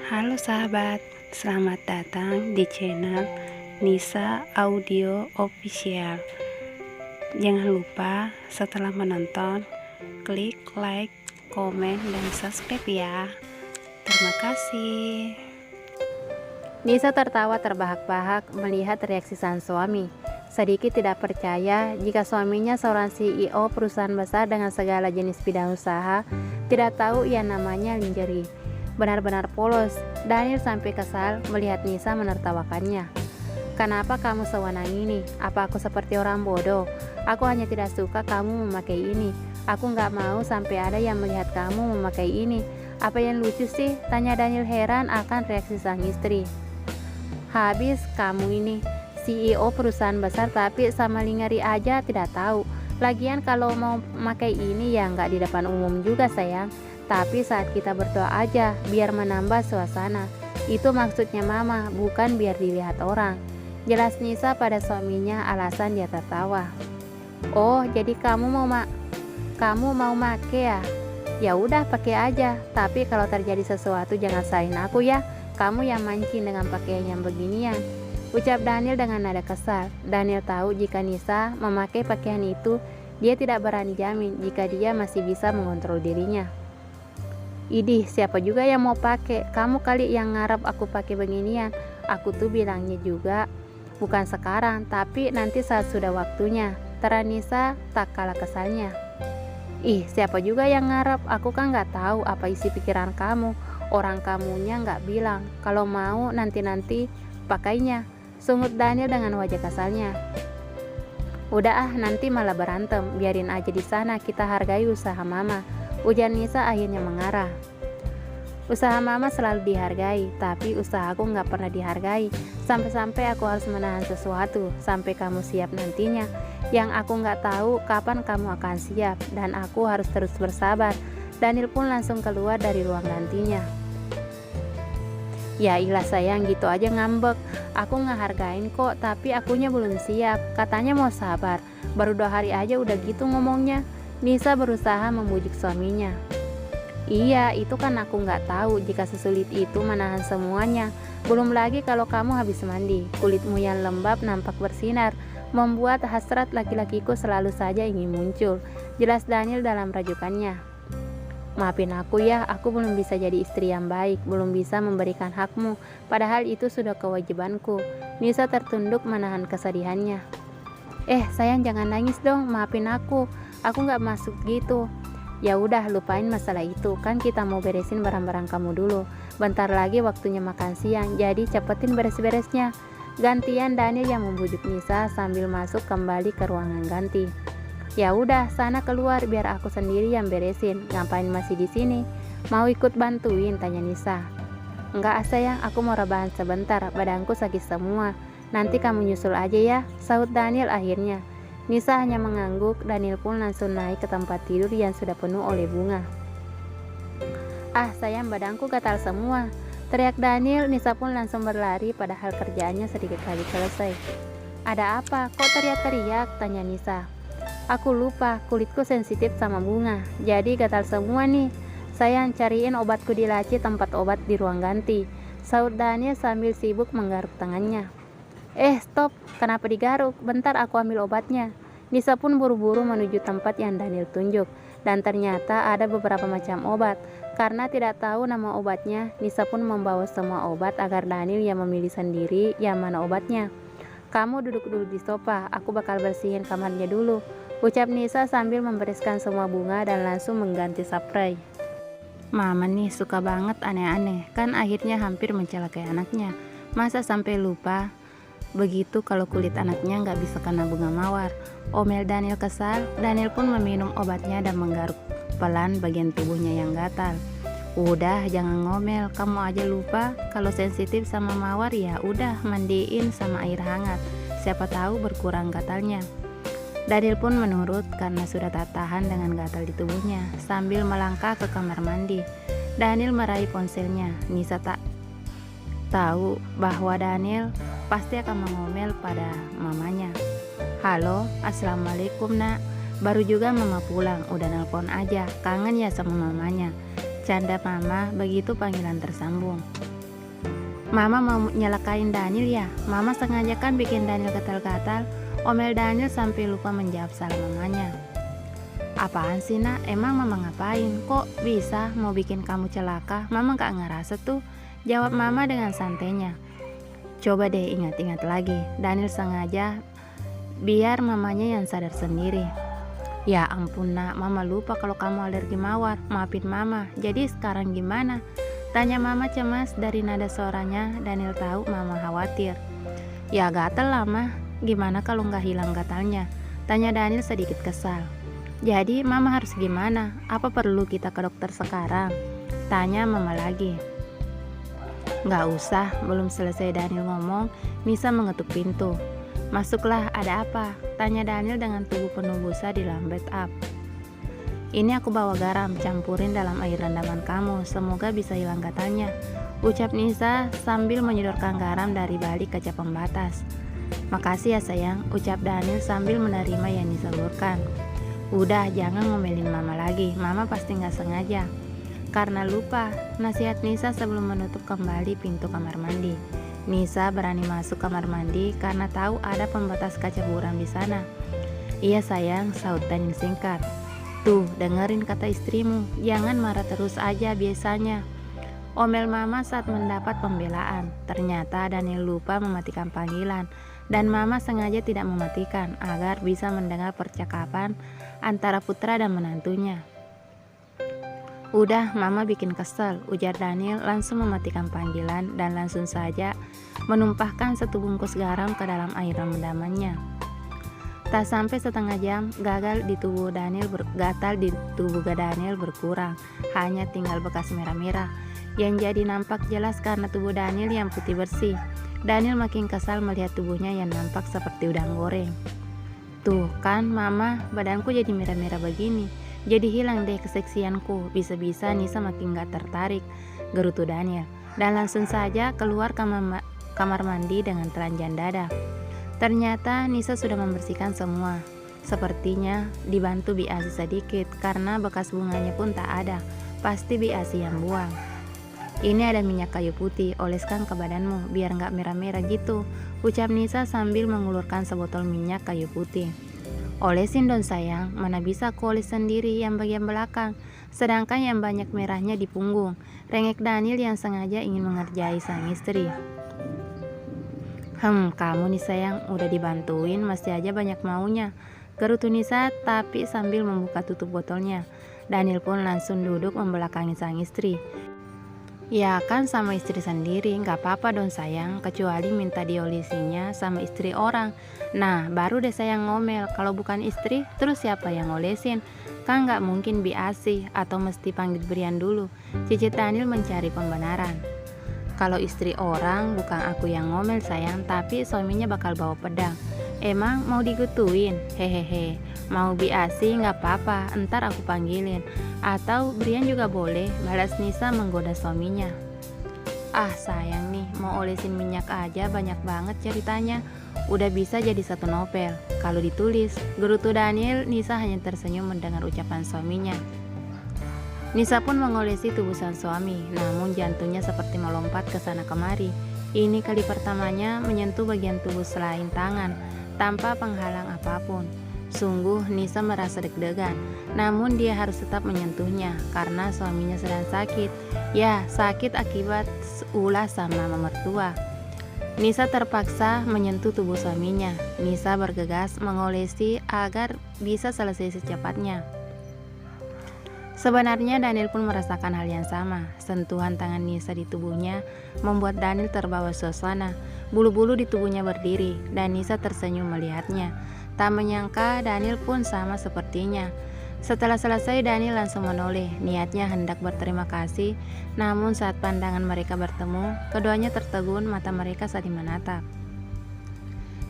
Halo sahabat, selamat datang di channel Nisa Audio Official. Jangan lupa setelah menonton, klik like, komen, dan subscribe ya. Terima kasih. Nisa tertawa terbahak-bahak melihat reaksi sang suami. Sedikit tidak percaya jika suaminya seorang CEO perusahaan besar dengan segala jenis bidang usaha, tidak tahu ia namanya lingerie. Benar-benar polos. Daniel sampai kesal melihat Nisa menertawakannya. Kenapa kamu sewenang ini? Apa aku seperti orang bodoh? Aku hanya tidak suka kamu memakai ini. Aku nggak mau sampai ada yang melihat kamu memakai ini. Apa yang lucu sih? Tanya Daniel heran akan reaksi sang istri. Habis kamu ini CEO perusahaan besar tapi sama lingerie aja tidak tahu. Lagian kalau mau memakai ini ya nggak di depan umum juga sayang. Tapi saat kita berdoa aja biar menambah suasana. Itu maksudnya mama, bukan biar dilihat orang. Jelas Nisa pada suaminya alasan dia tertawa. Oh, jadi kamu mau make ya? Ya udah pakai aja. Tapi kalau terjadi sesuatu jangan salahin aku ya. Kamu yang mancing dengan pakaian yang beginian. Ucap Daniel dengan nada kesal. Daniel tahu jika Nisa memakai pakaian itu, dia tidak berani jamin jika dia masih bisa mengontrol dirinya. Idih, siapa juga yang mau pakai? Kamu kali yang ngarep aku pakai beginian. Aku tuh bilangnya juga bukan sekarang, tapi nanti saat sudah waktunya. Nisa tak kalah kesalnya. Ih, siapa juga yang ngarep? Aku kan nggak tahu apa isi pikiran kamu. Orang kamunya nggak bilang kalau mau nanti-nanti pakainya. Sungut Daniel dengan wajah kasalnya. Udah ah, nanti malah berantem. Biarin aja di sana, kita hargai usaha mama. Ujar Nisa akhirnya mengarah. Usaha mama selalu dihargai, tapi usaha aku nggak pernah dihargai. Sampai-sampai aku harus menahan sesuatu sampai kamu siap nantinya. Yang aku nggak tahu kapan kamu akan siap, dan aku harus terus bersabar. Daniel pun langsung keluar dari ruang gantinya. Ya ilah sayang, gitu aja ngambek. Aku ngehargain kok, tapi akunya belum siap. Katanya mau sabar, baru 2 hari aja udah gitu ngomongnya. Nisa berusaha membujuk suaminya. Iya, itu kan aku nggak tahu jika sesulit itu menahan semuanya. Belum lagi kalau kamu habis mandi, kulitmu yang lembab nampak bersinar, membuat hasrat laki-lakiku selalu saja ingin muncul. Jelas Daniel dalam rajukannya. Maafin aku ya, aku belum bisa jadi istri yang baik, belum bisa memberikan hakmu, padahal itu sudah kewajibanku. Nisa tertunduk menahan kesedihannya. Sayang jangan nangis dong, maafin aku nggak masuk gitu. Ya udah lupain masalah itu, kan kita mau beresin barang-barang kamu dulu. Bentar lagi waktunya makan siang, jadi cepetin beres-beresnya. Gantian Daniel yang membujuk Nisa sambil masuk kembali ke ruangan ganti. Ya udah, sana keluar biar aku sendiri yang beresin. Ngapain masih di sini? Mau ikut bantuin? Tanya Nisa. Enggak sayang, aku mau rebahan sebentar, badanku sakit semua. Nanti kamu nyusul aja ya, sahut Daniel akhirnya. Nisa hanya mengangguk. Daniel pun langsung naik ke tempat tidur yang sudah penuh oleh bunga. Ah sayang, badanku gatal semua, teriak Daniel. Nisa pun langsung berlari padahal kerjaannya sedikit lagi selesai. Ada apa? Kok teriak-teriak? Tanya Nisa. Aku lupa, kulitku sensitif sama bunga, jadi gatal semua nih. Sayang, cariin obatku di laci tempat obat di ruang ganti, sahut Daniel sambil sibuk menggaruk tangannya. Stop, kenapa digaruk? Bentar aku ambil obatnya. Nisa pun buru-buru menuju tempat yang Daniel tunjuk, dan ternyata ada beberapa macam obat. Karena tidak tahu nama obatnya, Nisa pun membawa semua obat agar Daniel yang memilih sendiri yang mana obatnya. Kamu duduk dulu di sofa, aku bakal bersihin kamarnya dulu, ucap Nisa sambil membereskan semua bunga dan langsung mengganti spray. Mama nih suka banget aneh-aneh, kan akhirnya hampir mencelakai anaknya. Masa sampai lupa begitu kalau kulit anaknya nggak bisa kena bunga mawar, omel Daniel kesal. Daniel pun meminum obatnya dan menggaruk pelan bagian tubuhnya yang gatal. Udah jangan ngomel, kamu aja lupa kalau sensitif sama mawar. Ya udah mandiin sama air hangat, siapa tahu berkurang gatalnya. Daniel pun menurut karena sudah tak tahan dengan gatal di tubuhnya. Sambil melangkah ke kamar mandi, Daniel meraih ponselnya. Nisa tak tahu bahwa Daniel pasti akan mengomel pada mamanya. Halo, assalamualaikum nak. Baru juga mama pulang, udah nelpon aja, kangen ya sama mamanya. Canda mama, begitu panggilan tersambung. Mama mau nyelakain Daniel ya? Mama sengaja kan bikin Daniel gatal-gatal. Omel Daniel sampai lupa menjawab salam mamanya. Apaan sih nak? Emang mama ngapain? Kok bisa mau bikin kamu celaka? Mama gak ngerasa tuh, jawab mama dengan santainya. Coba deh ingat-ingat lagi. Daniel sengaja biar mamanya yang sadar sendiri. Ya ampun nak, mama lupa kalau kamu alergi mawar. Maafin mama. Jadi sekarang gimana? Tanya mama cemas. Dari nada suaranya Daniel tahu mama khawatir. Ya gatal lah mah. Gimana kalau nggak hilang gatalnya? Tanya Daniel sedikit kesal. Jadi mama harus gimana? Apa perlu kita ke dokter sekarang? Tanya mama lagi. Nggak usah. Belum selesai Daniel ngomong, Nisa mengetuk pintu. Masuklah, ada apa? Tanya Daniel dengan tubuh penuh busa di dalam bathtub. Ini aku bawa garam, campurin dalam air rendaman kamu, semoga bisa hilang gatalnya, ucap Nisa sambil menyodorkan garam dari balik kaca pembatas. Makasih ya sayang, ucap Daniel sambil menerima yang Nisa ulurkan. Udah, jangan ngomelin mama lagi, mama pasti gak sengaja. Karena lupa, nasihat Nisa sebelum menutup kembali pintu kamar mandi. Nisa berani masuk kamar mandi karena tahu ada pembatas kaca buram di sana. Iya sayang, sahut Daniel singkat. Tuh, dengerin kata istrimu, jangan marah terus aja biasanya. Omel mama saat mendapat pembelaan. Ternyata Daniel lupa mematikan panggilan, dan mama sengaja tidak mematikan agar bisa mendengar percakapan antara putra dan menantunya. Udah, mama bikin kesel, ujar Daniel langsung mematikan panggilan dan langsung saja menumpahkan satu bungkus garam ke dalam air rendamannya. Tak sampai setengah jam, gatal di tubuh Daniel berkurang, hanya tinggal bekas merah-merah yang jadi nampak jelas karena tubuh Daniel yang putih bersih. Daniel makin kesal melihat tubuhnya yang nampak seperti udang goreng. Tuh kan mama, badanku jadi merah-merah begini, jadi hilang deh keseksianku. Bisa-bisa Nisa makin gak tertarik, gerutu Daniel, dan langsung saja keluar kamar mandi dengan telanjang dada. Ternyata Nisa sudah membersihkan semua. Sepertinya dibantu Bi Asi sedikit karena bekas bunganya pun tak ada. Pasti Bi Asi yang buang. Ini ada minyak kayu putih, oleskan ke badanmu biar gak merah-merah gitu, ucap Nisa sambil mengulurkan sebotol minyak kayu putih. Olesin dong sayang, mana bisa aku oles sendiri yang bagian belakang, sedangkan yang banyak merahnya di punggung, rengek Daniel yang sengaja ingin mengerjai sang istri. Kamu nih sayang, udah dibantuin masih aja banyak maunya, gerutu Nisa tapi sambil membuka tutup botolnya. Daniel pun langsung duduk membelakangi sang istri. Ya kan sama istri sendiri, gak apa-apa dong sayang, kecuali minta diolesinya sama istri orang. Nah baru deh sayang ngomel, kalau bukan istri terus siapa yang ngolesin? Kan gak mungkin Bi Asi, atau mesti panggil Brian dulu, cicit Daniel mencari pembenaran. Kalau istri orang bukan aku yang ngomel sayang, tapi suaminya bakal bawa pedang. Emang mau digutuin? Hehehe. Mau Bi Asi gak apa-apa, ntar aku panggilin. Atau Brian juga boleh, balas Nisa menggoda suaminya. Ah sayang nih, mau olesin minyak aja banyak banget ceritanya. Udah bisa jadi satu novel kalau ditulis, gerutu Daniel. Nisa hanya tersenyum mendengar ucapan suaminya. Nisa pun mengolesi tubuh sang suami, namun jantungnya seperti melompat ke sana kemari. Ini kali pertamanya menyentuh bagian tubuh selain tangan, tanpa penghalang apapun. Sungguh Nisa merasa deg-degan, namun dia harus tetap menyentuhnya karena suaminya sedang sakit. Ya, sakit akibat ulah sama mertua. Nisa terpaksa menyentuh tubuh suaminya. Nisa bergegas mengolesi agar bisa selesai secepatnya. Sebenarnya Daniel pun merasakan hal yang sama. Sentuhan tangan Nisa di tubuhnya membuat Daniel terbawa suasana. Bulu-bulu di tubuhnya berdiri dan Nisa tersenyum melihatnya. Tak menyangka Daniel pun sama sepertinya. Setelah selesai Daniel langsung menoleh, niatnya hendak berterima kasih. Namun saat pandangan mereka bertemu, keduanya tertegun, mata mereka saling menatap.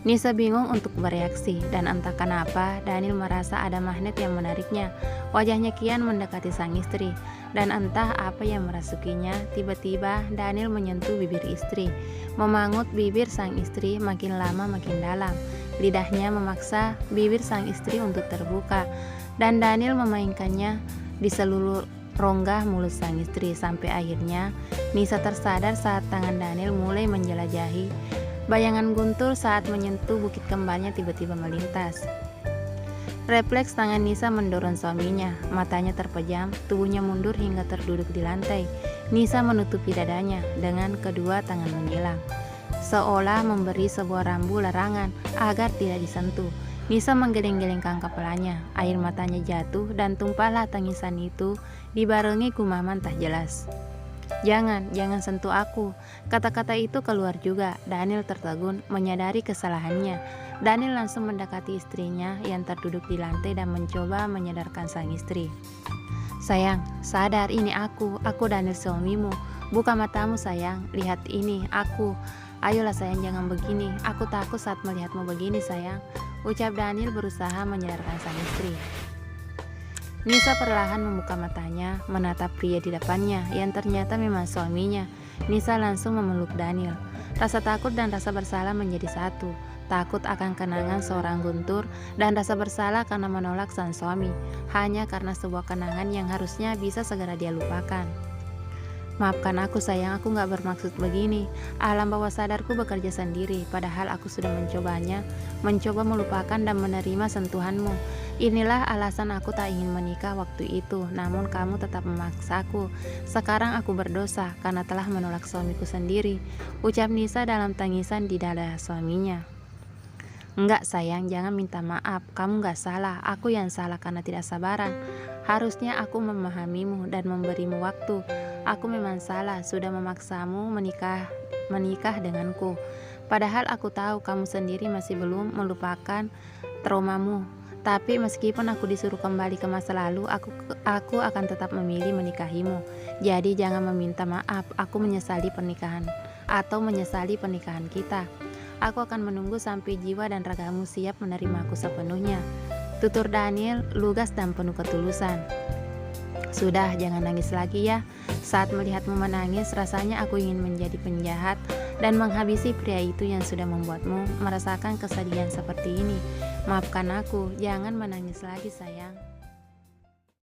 Nisa bingung untuk bereaksi, dan entah kenapa Daniel merasa ada magnet yang menariknya. Wajahnya kian mendekati sang istri, dan entah apa yang merasukinya. Tiba-tiba Daniel menyentuh bibir istri, memangut bibir sang istri makin lama makin dalam. Lidahnya memaksa bibir sang istri untuk terbuka, dan Daniel memainkannya di seluruh rongga mulut sang istri sampai akhirnya Nisa tersadar saat tangan Daniel mulai menjelajahi. Bayangan guntur saat menyentuh bukit kembarnya tiba-tiba melintas. Refleks tangan Nisa mendorong suaminya, matanya terpejam, tubuhnya mundur hingga terduduk di lantai. Nisa menutupi dadanya dengan kedua tangan menghilang, seolah memberi sebuah rambu larangan agar tidak disentuh. Nisa menggeleng-gelengkan kepalanya, air matanya jatuh dan tumpahlah tangisan itu dibarengi gumaman tak jelas. Jangan sentuh aku." Kata-kata itu keluar juga. Daniel tertegun, menyadari kesalahannya. Daniel langsung mendekati istrinya yang terduduk di lantai dan mencoba menyadarkan sang istri. "Sayang, sadar, ini aku Daniel suamimu. Buka matamu sayang, lihat ini, aku. Ayolah sayang, jangan begini. Aku takut saat melihatmu begini sayang," ucap Daniel berusaha menyadarkan sang istri. Nisa perlahan membuka matanya, menatap pria di depannya yang ternyata memang suaminya. Nisa langsung memeluk Daniel. Rasa takut dan rasa bersalah menjadi satu. Takut akan kenangan seorang guntur dan rasa bersalah karena menolak sang suami, hanya karena sebuah kenangan yang harusnya bisa segera dia lupakan. "Maafkan aku sayang, aku gak bermaksud begini. Alam bawah sadarku bekerja sendiri, padahal aku sudah mencoba melupakan dan menerima sentuhanmu. Inilah alasan aku tak ingin menikah waktu itu, namun kamu tetap memaksaku. Sekarang aku berdosa karena telah menolak suamiku sendiri," ucap Nisa dalam tangisan di dada suaminya. "Enggak sayang, jangan minta maaf. Kamu gak salah, aku yang salah karena tidak sabaran. Harusnya aku memahamimu dan memberimu waktu. Aku memang salah, sudah memaksamu menikah denganku. Padahal aku tahu kamu sendiri masih belum melupakan traumamu. Tapi meskipun aku disuruh kembali ke masa lalu, aku akan tetap memilih menikahimu. Jadi jangan meminta maaf, aku menyesali pernikahan kita. Aku akan menunggu sampai jiwa dan ragamu siap menerimaku sepenuhnya," tutur Daniel lugas dan penuh ketulusan. "Sudah, jangan nangis lagi ya. Saat melihatmu menangis, rasanya aku ingin menjadi penjahat dan menghabisi pria itu yang sudah membuatmu merasakan kesedihan seperti ini. Maafkan aku, jangan menangis lagi sayang."